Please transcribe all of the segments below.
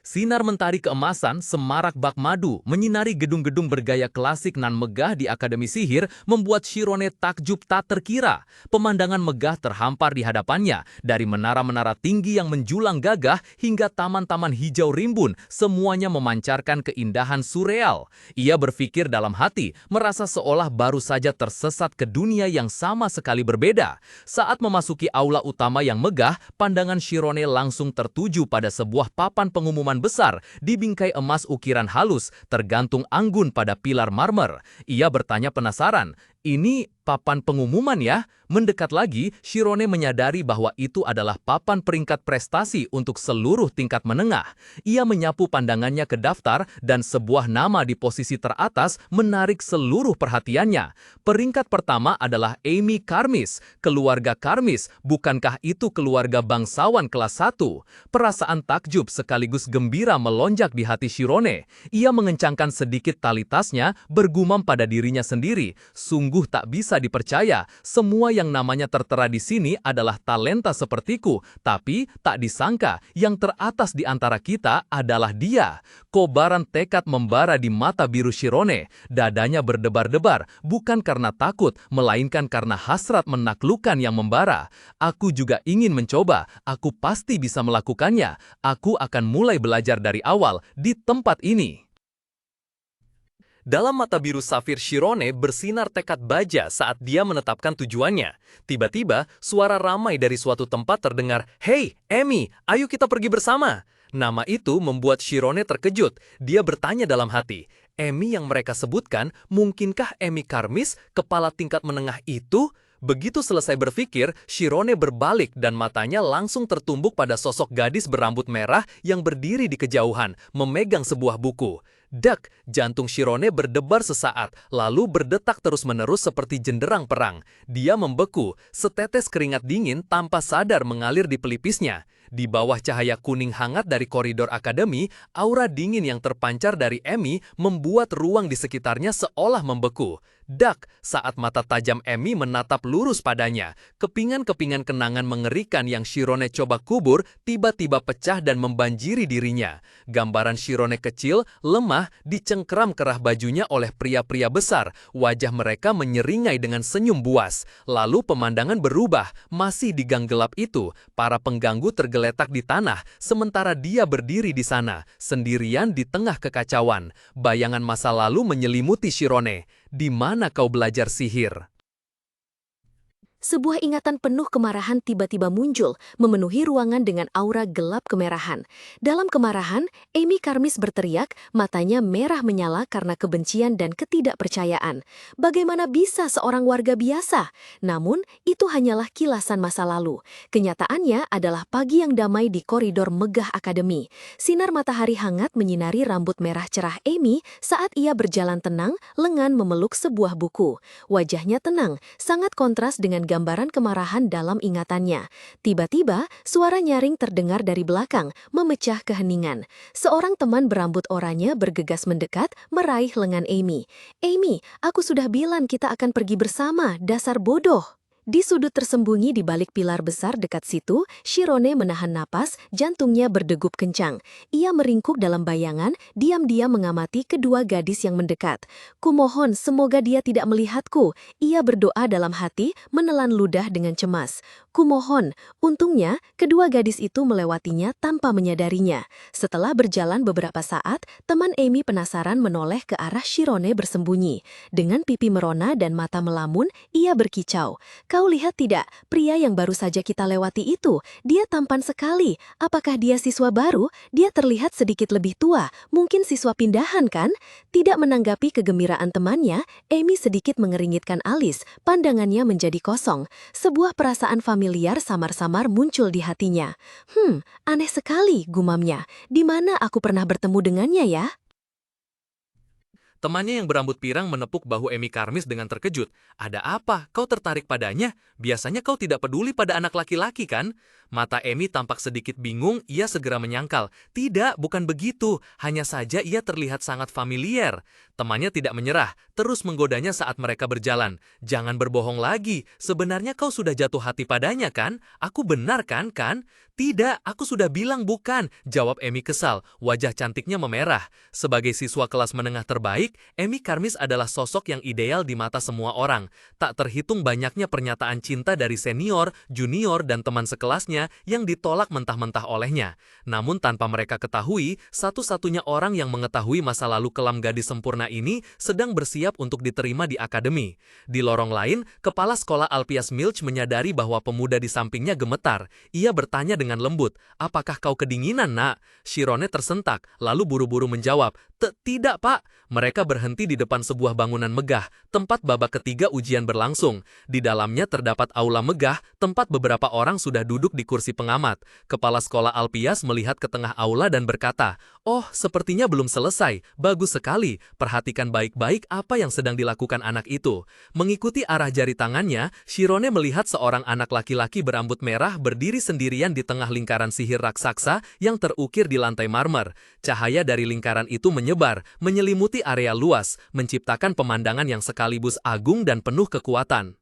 Sinar mentari keemasan semarak bak madu menyinari gedung-gedung bergaya klasik nan megah di Akademi Sihir membuat Shirone takjub tak terkira. Pemandangan megah terhampar di hadapannya, dari menara-menara tinggi yang menjulang gagah hingga taman-taman hijau rimbun, semuanya memancarkan keindahan surreal. Ia berpikir dalam hati, merasa seolah baru saja tersesat ke dunia yang sama sekali berbeda. Saat memasuki aula utama yang megah, pandangan Shirone langsung tertuju pada sebuah papan pengumuman besar di bingkai emas ukiran halus, tergantung anggun pada pilar marmer. Ia bertanya penasaran, "Ini papan pengumuman ya?" Mendekat lagi, Shirone menyadari bahwa itu adalah papan peringkat prestasi untuk seluruh tingkat menengah. Ia menyapu pandangannya ke daftar dan sebuah nama di posisi teratas menarik seluruh perhatiannya. Peringkat pertama adalah Amy Karmis, keluarga Karmis. Bukankah itu keluarga bangsawan kelas 1? Perasaan takjub sekaligus gembira melonjak di hati Shirone. Ia mengencangkan sedikit tali tasnya, bergumam pada dirinya sendiri, "Sungguh tak bisa dipercaya, semua yang namanya tertera di sini adalah talenta sepertiku, tapi tak disangka yang teratas di antara kita adalah dia." Kobaran tekad membara di mata biru Shirone. Dadanya berdebar-debar, bukan karena takut, melainkan karena hasrat menaklukkan yang membara. "Aku juga ingin mencoba, aku pasti bisa melakukannya. Aku akan mulai belajar dari awal di tempat ini." Dalam mata biru safir Shirone bersinar tekad baja saat dia menetapkan tujuannya. Tiba-tiba, suara ramai dari suatu tempat terdengar, "Hei, Amy, ayo kita pergi bersama." Nama itu membuat Shirone terkejut. Dia bertanya dalam hati, "Amy yang mereka sebutkan, mungkinkah Amy Karmis, kepala tingkat menengah itu?" Begitu selesai berpikir, Shirone berbalik dan matanya langsung tertumbuk pada sosok gadis berambut merah yang berdiri di kejauhan, memegang sebuah buku. Dak, jantung Shirone berdebar sesaat, lalu berdetak terus-menerus seperti jenderang perang. Dia membeku, setetes keringat dingin tanpa sadar mengalir di pelipisnya. Di bawah cahaya kuning hangat dari koridor akademi, aura dingin yang terpancar dari Amy membuat ruang di sekitarnya seolah membeku. Dak, saat mata tajam Amy menatap lurus padanya, kepingan-kepingan kenangan mengerikan yang Shirone coba kubur tiba-tiba pecah dan membanjiri dirinya. Gambaran Shirone kecil, lemah, dicengkeram kerah bajunya oleh pria-pria besar. Wajah mereka menyeringai dengan senyum buas. Lalu pemandangan berubah, masih di gang gelap itu, para pengganggu tergeletak di tanah, sementara dia berdiri di sana, sendirian di tengah kekacauan. Bayangan masa lalu menyelimuti Shirone. "Di mana kau belajar sihir?" Sebuah ingatan penuh kemarahan tiba-tiba muncul, memenuhi ruangan dengan aura gelap kemerahan. Dalam kemarahan, Amy Karmis berteriak, matanya merah menyala karena kebencian dan ketidakpercayaan. Bagaimana bisa seorang warga biasa? Namun, itu hanyalah kilasan masa lalu. Kenyataannya adalah pagi yang damai di koridor megah akademi. Sinar matahari hangat menyinari rambut merah cerah Amy saat ia berjalan tenang, lengan memeluk sebuah buku. Wajahnya tenang, sangat kontras dengan gambaran kemarahan dalam ingatannya. Tiba-tiba, suara nyaring terdengar dari belakang, memecah keheningan. Seorang teman berambut oranye bergegas mendekat, meraih lengan Amy. "Amy, aku sudah bilang kita akan pergi bersama, dasar bodoh." Di sudut tersembunyi di balik pilar besar dekat situ, Shirone menahan napas, jantungnya berdegup kencang. Ia meringkuk dalam bayangan, diam-diam mengamati kedua gadis yang mendekat. "Kumohon, semoga dia tidak melihatku." Ia berdoa dalam hati, menelan ludah dengan cemas. "Kumohon." Untungnya, kedua gadis itu melewatinya tanpa menyadarinya. Setelah berjalan beberapa saat, teman Amy penasaran menoleh ke arah Shirone bersembunyi. Dengan pipi merona dan mata melamun, ia berkicau. "Kau lihat tidak, pria yang baru saja kita lewati itu, dia tampan sekali. Apakah dia siswa baru? Dia terlihat sedikit lebih tua, mungkin siswa pindahan kan?" Tidak menanggapi kegembiraan temannya, Amy sedikit mengeringitkan alis, pandangannya menjadi kosong. Sebuah perasaan familiar samar-samar muncul di hatinya. Aneh sekali," gumamnya. "Di mana aku pernah bertemu dengannya ya?" Temannya yang berambut pirang menepuk bahu Amy Karmis dengan terkejut. "Ada apa? Kau tertarik padanya? Biasanya kau tidak peduli pada anak laki-laki kan?" Mata Amy tampak sedikit bingung, ia segera menyangkal. "Tidak, bukan begitu. Hanya saja ia terlihat sangat familiar." Temannya tidak menyerah, terus menggodanya saat mereka berjalan. "Jangan berbohong lagi, sebenarnya kau sudah jatuh hati padanya kan? Aku benar kan? Tidak, aku sudah bilang bukan, jawab Amy kesal, wajah cantiknya memerah. Sebagai siswa kelas menengah terbaik, Amy Karmis adalah sosok yang ideal di mata semua orang. Tak terhitung banyaknya pernyataan cinta dari senior, junior, dan teman sekelasnya yang ditolak mentah-mentah olehnya. Namun tanpa mereka ketahui, satu-satunya orang yang mengetahui masa lalu kelam gadis sempurna ini sedang bersiap untuk diterima di akademi. Di lorong lain, kepala sekolah Alpias Milch menyadari bahwa pemuda di sampingnya gemetar. Ia bertanya dengan lembut, "Apakah kau kedinginan, nak?" Shirone tersentak, lalu buru-buru menjawab, "Tidak, Pak." Mereka berhenti di depan sebuah bangunan megah, tempat babak ketiga ujian berlangsung. Di dalamnya terdapat aula megah, tempat beberapa orang sudah duduk di kursi pengamat. Kepala sekolah Alpias melihat ke tengah aula dan berkata, "Oh, sepertinya belum selesai. Bagus sekali. Perhatikan baik-baik apa yang sedang dilakukan anak itu." Mengikuti arah jari tangannya, Shirone melihat seorang anak laki-laki berambut merah berdiri sendirian di tengah lingkaran sihir raksasa yang terukir di lantai marmer. Cahaya dari lingkaran itu menyebar, menyelimuti area luas, menciptakan pemandangan yang sekaligus agung dan penuh kekuatan.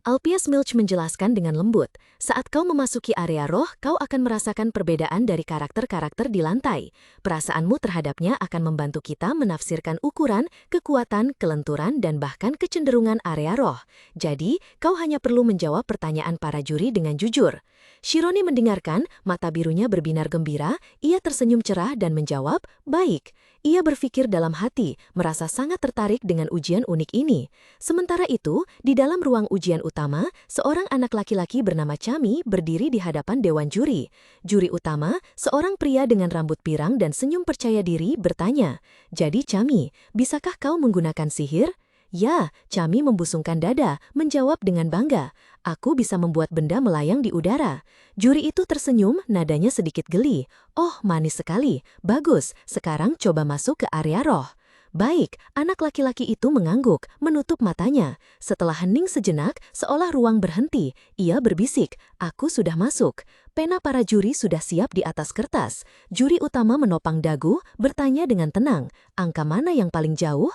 Alpias Milch menjelaskan dengan lembut, saat kau memasuki area roh, kau akan merasakan perbedaan dari karakter-karakter di lantai. Perasaanmu terhadapnya akan membantu kita menafsirkan ukuran, kekuatan, kelenturan, dan bahkan kecenderungan area roh. Jadi, kau hanya perlu menjawab pertanyaan para juri dengan jujur. Shirone mendengarkan, mata birunya berbinar gembira, ia tersenyum cerah dan menjawab, "Baik." Ia berpikir dalam hati, merasa sangat tertarik dengan ujian unik ini. Sementara itu, di dalam ruang ujian utama, seorang anak laki-laki bernama Chami berdiri di hadapan dewan juri. Juri utama, seorang pria dengan rambut pirang dan senyum percaya diri, bertanya, "Jadi Chami, bisakah kau menggunakan sihir?" "Ya," Chami membusungkan dada, menjawab dengan bangga. "Aku bisa membuat benda melayang di udara." Juri itu tersenyum, nadanya sedikit geli. "Oh, manis sekali. Bagus, sekarang coba masuk ke area roh." "Baik," anak laki-laki itu mengangguk, menutup matanya. Setelah hening sejenak, seolah ruang berhenti, ia berbisik, "Aku sudah masuk." Pena para juri sudah siap di atas kertas. Juri utama menopang dagu, bertanya dengan tenang, "Angka mana yang paling jauh?"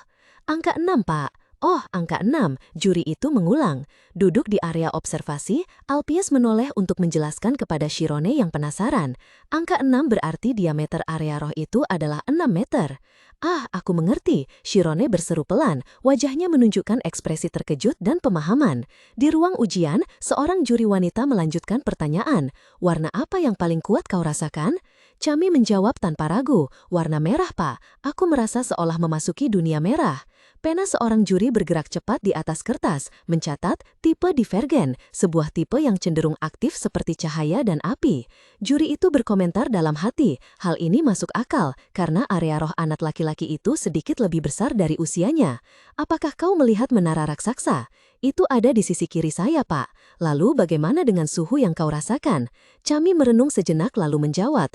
"Angka 6, Pak." "Oh, angka 6, juri itu mengulang. Duduk di area observasi, Alpias menoleh untuk menjelaskan kepada Shirone yang penasaran. "Angka 6 berarti diameter area roh itu adalah 6 meter. "Ah, aku mengerti," Shirone berseru pelan, wajahnya menunjukkan ekspresi terkejut dan pemahaman. Di ruang ujian, seorang juri wanita melanjutkan pertanyaan, "Warna apa yang paling kuat kau rasakan?" Chami menjawab tanpa ragu, "Warna merah, Pak. Aku merasa seolah memasuki dunia merah." Pena seorang juri bergerak cepat di atas kertas, mencatat tipe divergen, sebuah tipe yang cenderung aktif seperti cahaya dan api. Juri itu berkomentar dalam hati, hal ini masuk akal, karena area roh anak laki-laki itu sedikit lebih besar dari usianya. "Apakah kau melihat menara raksasa?" "Itu ada di sisi kiri saya, Pak." "Lalu bagaimana dengan suhu yang kau rasakan?" Chami merenung sejenak lalu menjawab,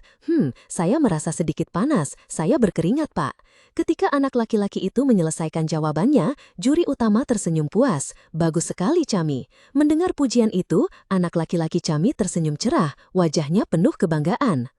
Saya merasa sedikit panas, saya berkeringat, Pak." Ketika anak laki-laki itu menyelesaikan jawabannya, juri utama tersenyum puas. "Bagus sekali, Chami." Mendengar pujian itu, anak laki-laki Chami tersenyum cerah, wajahnya penuh kebanggaan.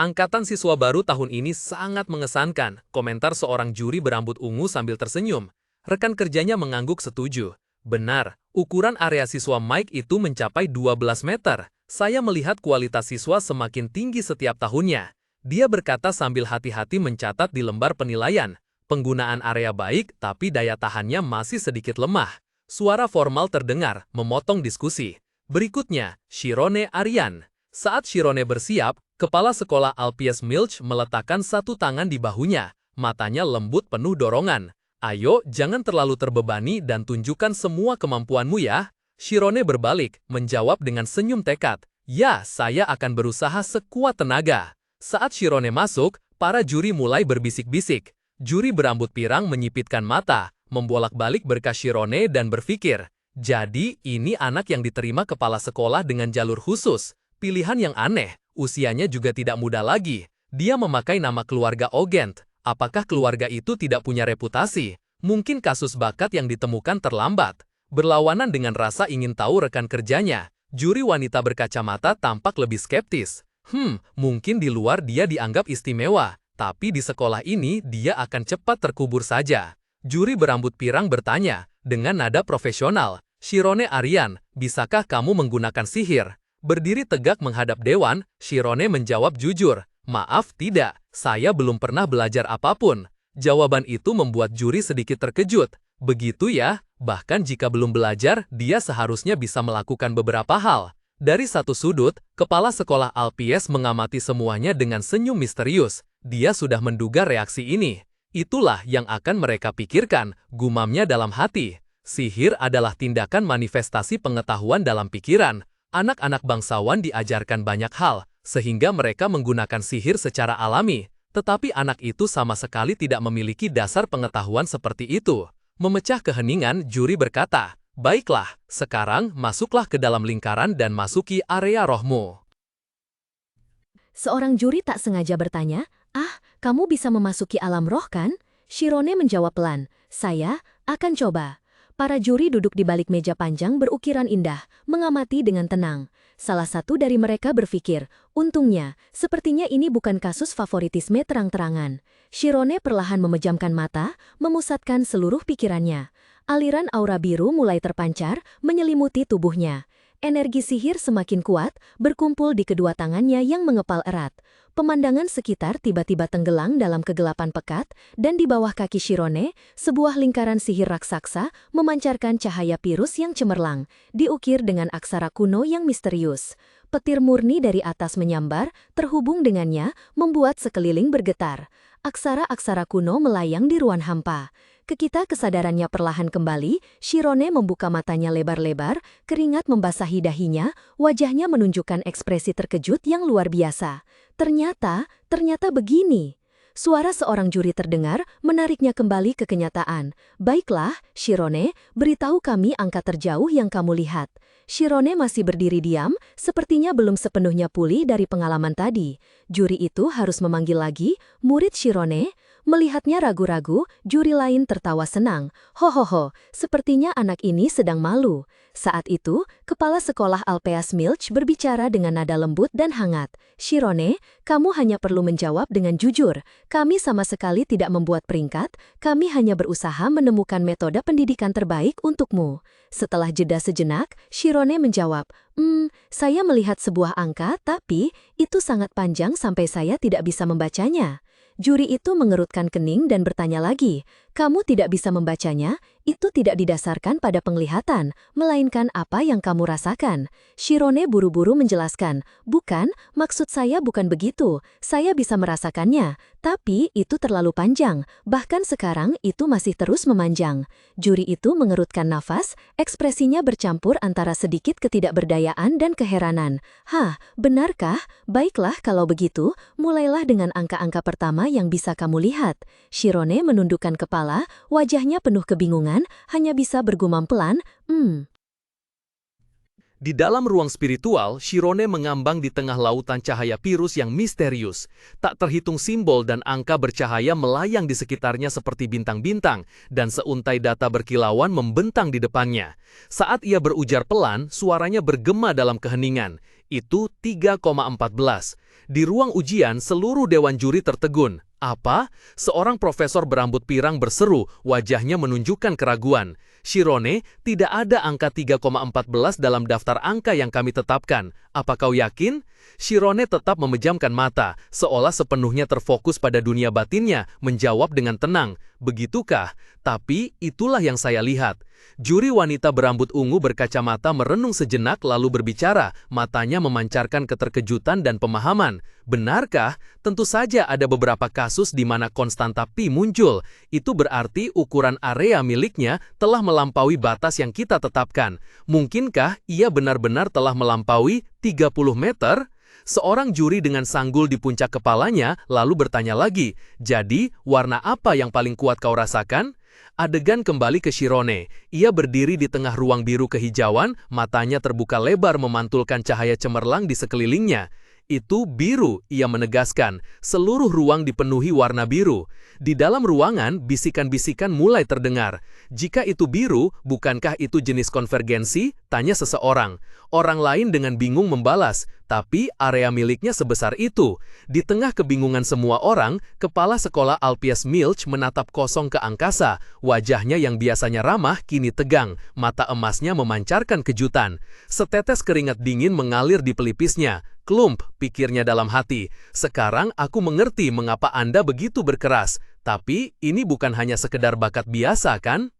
Angkatan siswa baru tahun ini sangat mengesankan, komentar seorang juri berambut ungu sambil tersenyum. Rekan kerjanya mengangguk setuju. "Benar, ukuran area siswa Mike itu mencapai 12 meter. Saya melihat kualitas siswa semakin tinggi setiap tahunnya." Dia berkata sambil hati-hati mencatat di lembar penilaian. "Penggunaan area baik, tapi daya tahannya masih sedikit lemah." Suara formal terdengar, memotong diskusi. Berikutnya, Shirone Aryan. Saat Shirone bersiap, kepala sekolah Alpias Milch meletakkan satu tangan di bahunya. Matanya lembut penuh dorongan. "Ayo, jangan terlalu terbebani dan tunjukkan semua kemampuanmu ya." Shirone berbalik, menjawab dengan senyum tekad. "Ya, saya akan berusaha sekuat tenaga." Saat Shirone masuk, para juri mulai berbisik-bisik. Juri berambut pirang menyipitkan mata, membolak-balik berkas Shirone dan berpikir, "Jadi, ini anak yang diterima kepala sekolah dengan jalur khusus. Pilihan yang aneh, usianya juga tidak muda lagi. Dia memakai nama keluarga Ogent. Apakah keluarga itu tidak punya reputasi? Mungkin kasus bakat yang ditemukan terlambat." Berlawanan dengan rasa ingin tahu rekan kerjanya, juri wanita berkacamata tampak lebih skeptis. Mungkin di luar dia dianggap istimewa, tapi di sekolah ini dia akan cepat terkubur saja." Juri berambut pirang bertanya, dengan nada profesional, Shirone Aryan, bisakah kamu menggunakan sihir? Berdiri tegak menghadap dewan, Shirone menjawab jujur, maaf tidak, saya belum pernah belajar apapun. Jawaban itu membuat juri sedikit terkejut. Begitu ya, bahkan jika belum belajar, dia seharusnya bisa melakukan beberapa hal. Dari satu sudut, kepala sekolah Alpies mengamati semuanya dengan senyum misterius. Dia sudah menduga reaksi ini. Itulah yang akan mereka pikirkan, gumamnya dalam hati. Sihir adalah tindakan manifestasi pengetahuan dalam pikiran. Anak-anak bangsawan diajarkan banyak hal, sehingga mereka menggunakan sihir secara alami. Tetapi anak itu sama sekali tidak memiliki dasar pengetahuan seperti itu. Memecah keheningan, juri berkata, baiklah, sekarang masuklah ke dalam lingkaran dan masuki area rohmu. Seorang juri tak sengaja bertanya, kamu bisa memasuki alam roh kan? Shirone menjawab pelan, saya akan coba. Para juri duduk di balik meja panjang berukiran indah, mengamati dengan tenang. Salah satu dari mereka berpikir, untungnya, sepertinya ini bukan kasus favoritisme terang-terangan. Shirone perlahan memejamkan mata, memusatkan seluruh pikirannya. Aliran aura biru mulai terpancar, menyelimuti tubuhnya. Energi sihir semakin kuat, berkumpul di kedua tangannya yang mengepal erat. Pemandangan sekitar tiba-tiba tenggelam dalam kegelapan pekat, dan di bawah kaki Shirone, sebuah lingkaran sihir raksasa memancarkan cahaya pirus yang cemerlang, diukir dengan aksara kuno yang misterius. Petir murni dari atas menyambar, terhubung dengannya, membuat sekeliling bergetar. Aksara-aksara kuno melayang di ruang hampa. Ketika kesadarannya perlahan kembali, Shirone membuka matanya lebar-lebar, keringat membasahi dahinya, wajahnya menunjukkan ekspresi terkejut yang luar biasa. Ternyata begini. Suara seorang juri terdengar, menariknya kembali ke kenyataan. Baiklah, Shirone, beritahu kami angka terjauh yang kamu lihat. Shirone masih berdiri diam, sepertinya belum sepenuhnya pulih dari pengalaman tadi. Juri itu harus memanggil lagi, murid Shirone. Melihatnya ragu-ragu, juri lain tertawa senang. Hohoho, sepertinya anak ini sedang malu. Saat itu, kepala sekolah Alpeas Milch berbicara dengan nada lembut dan hangat. Shirone, kamu hanya perlu menjawab dengan jujur. Kami sama sekali tidak membuat peringkat, kami hanya berusaha menemukan metode pendidikan terbaik untukmu. Setelah jeda sejenak, Shirone menjawab, saya melihat sebuah angka, tapi itu sangat panjang sampai saya tidak bisa membacanya. Juri itu mengerutkan kening dan bertanya lagi, kamu tidak bisa membacanya? Itu tidak didasarkan pada penglihatan, melainkan apa yang kamu rasakan. Shirone buru-buru menjelaskan, bukan, maksud saya bukan begitu, saya bisa merasakannya, tapi itu terlalu panjang, bahkan sekarang itu masih terus memanjang. Juri itu mengerutkan nafas, ekspresinya bercampur antara sedikit ketidakberdayaan dan keheranan. Benarkah? Baiklah kalau begitu, mulailah dengan angka-angka pertama yang bisa kamu lihat. Shirone menundukkan kepala, wajahnya penuh kebingungan, hanya bisa bergumam pelan, Di dalam ruang spiritual, Shirone mengambang di tengah lautan cahaya pirus yang misterius. Tak terhitung simbol dan angka bercahaya melayang di sekitarnya seperti bintang-bintang, dan seuntai data berkilauan membentang di depannya. Saat ia berujar pelan, suaranya bergema dalam keheningan. Itu 3,14. Di ruang ujian, seluruh dewan juri tertegun. Apa? Seorang profesor berambut pirang berseru, wajahnya menunjukkan keraguan. Shirone, tidak ada angka 3,14 dalam daftar angka yang kami tetapkan. Apa kau yakin? Shirone tetap memejamkan mata, seolah sepenuhnya terfokus pada dunia batinnya, menjawab dengan tenang. Begitukah? Tapi itulah yang saya lihat. Juri wanita berambut ungu berkacamata merenung sejenak lalu berbicara, matanya memancarkan keterkejutan dan pemahaman. Benarkah? Tentu saja ada beberapa kasus di mana konstanta pi muncul. Itu berarti ukuran area miliknya telah melampaui batas yang kita tetapkan. Mungkinkah ia benar-benar telah melampaui 30 meter? Seorang juri dengan sanggul di puncak kepalanya lalu bertanya lagi, jadi warna apa yang paling kuat kau rasakan? Adegan kembali ke Shirone. Ia berdiri di tengah ruang biru kehijauan, matanya terbuka lebar memantulkan cahaya cemerlang di sekelilingnya. Itu biru, ia menegaskan. Seluruh ruang dipenuhi warna biru. Di dalam ruangan, bisikan-bisikan mulai terdengar. Jika itu biru, bukankah itu jenis konvergensi? Tanya seseorang. Orang lain dengan bingung membalas. tapi area miliknya sebesar itu. Di tengah kebingungan semua orang, kepala sekolah Alpius Milch menatap kosong ke angkasa. Wajahnya yang biasanya ramah kini tegang, mata emasnya memancarkan kejutan. Setetes keringat dingin mengalir di pelipisnya. Klump, pikirnya dalam hati. Sekarang aku mengerti mengapa Anda begitu berkeras. Tapi ini bukan hanya sekedar bakat biasa, kan?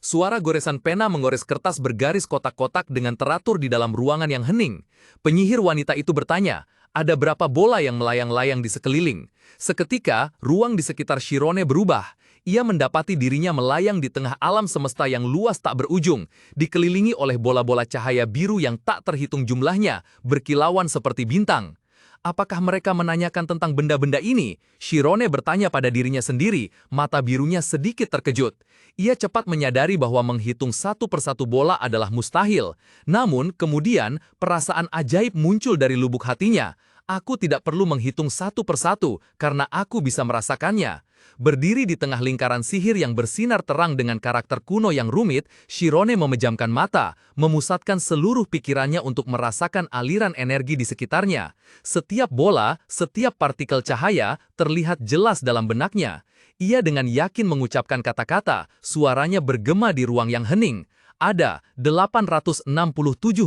Suara goresan pena menggores kertas bergaris kotak-kotak dengan teratur di dalam ruangan yang hening. Penyihir wanita itu bertanya, ada berapa bola yang melayang-layang di sekeliling? Seketika, ruang di sekitar Shirone berubah. Ia mendapati dirinya melayang di tengah alam semesta yang luas tak berujung, dikelilingi oleh bola-bola cahaya biru yang tak terhitung jumlahnya, berkilauan seperti bintang. Apakah mereka menanyakan tentang benda-benda ini? Shirone bertanya pada dirinya sendiri, mata birunya sedikit terkejut. Ia cepat menyadari bahwa menghitung satu persatu bola adalah mustahil. Namun, kemudian, perasaan ajaib muncul dari lubuk hatinya. Aku tidak perlu menghitung satu persatu, karena aku bisa merasakannya. Berdiri di tengah lingkaran sihir yang bersinar terang dengan karakter kuno yang rumit, Shirone memejamkan mata, memusatkan seluruh pikirannya untuk merasakan aliran energi di sekitarnya. Setiap bola, setiap partikel cahaya, terlihat jelas dalam benaknya. Ia dengan yakin mengucapkan kata-kata, suaranya bergema di ruang yang hening. Ada 867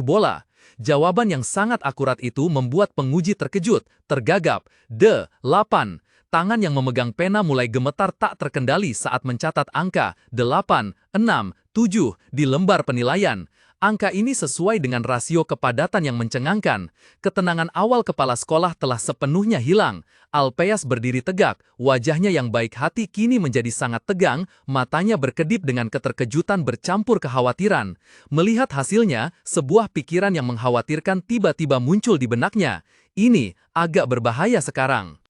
bola. Jawaban yang sangat akurat itu membuat penguji terkejut, tergagap. 8. Tangan yang memegang pena mulai gemetar tak terkendali saat mencatat angka 8, 6, 7 di lembar penilaian. Angka ini sesuai dengan rasio kepadatan yang mencengangkan. Ketenangan awal kepala sekolah telah sepenuhnya hilang. Alpeas berdiri tegak, wajahnya yang baik hati kini menjadi sangat tegang, matanya berkedip dengan keterkejutan bercampur kekhawatiran. Melihat hasilnya, sebuah pikiran yang mengkhawatirkan tiba-tiba muncul di benaknya. Ini agak berbahaya sekarang.